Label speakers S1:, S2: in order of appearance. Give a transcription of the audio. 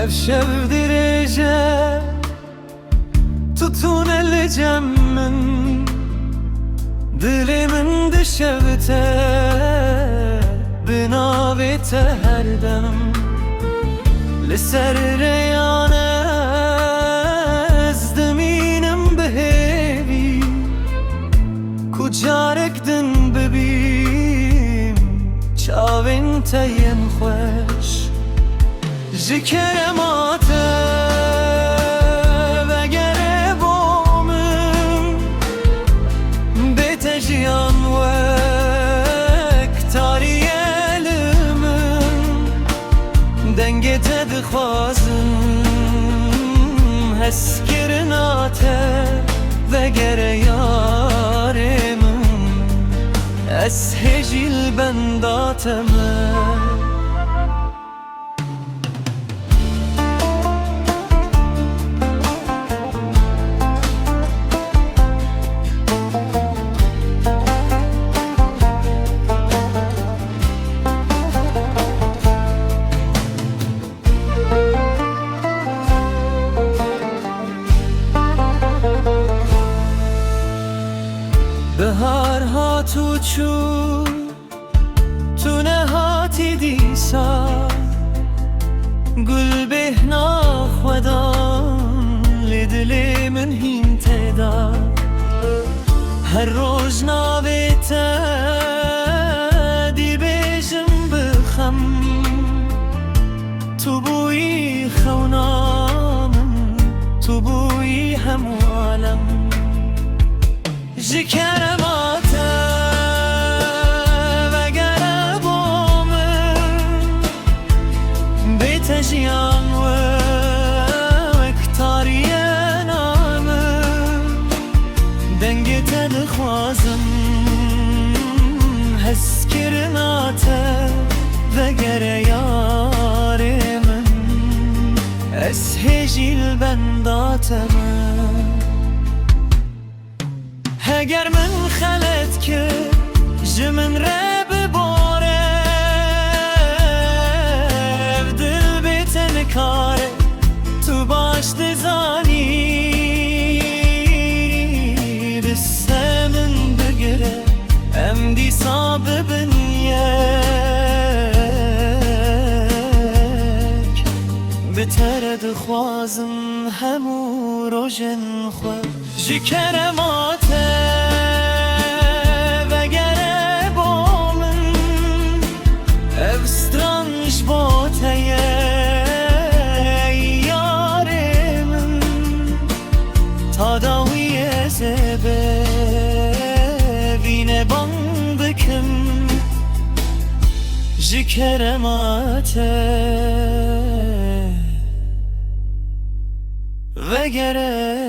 S1: شب درجة tutun eleceğimin dilimin dışarıda binavete her dem لسر ريانة ازدمينم بهيبي كجارك دن ببيم چاوين تين خوش جي كرماته وگره بومم بتجيان وك تاري elimin dengete dixwazim hezkirin ate vegere yarimim ez hecil bendateme بهار هات و چو تو نهاتی دیسا گل بهنا خودان لدلی من هین تدا هر روز ناویتا دی بیجم بخم تو بوی خونامم تو بوی هموالم جي كرماته وگره بومم بتجيان وكتاري نامم دنگته دخوازم هسكرناته وگره يارمم از هجيل بنداتم اگر من خلت که جمن رب باره دل بیتن کاره تو باش دزانی دسته من بگره ام دی ساببن یک بتره دخوازم همو روشن خواه جی کرماته وگره بومن افسترانش بوته یارمن تا داوی زبه وینه بان بکم جی کرماته وگره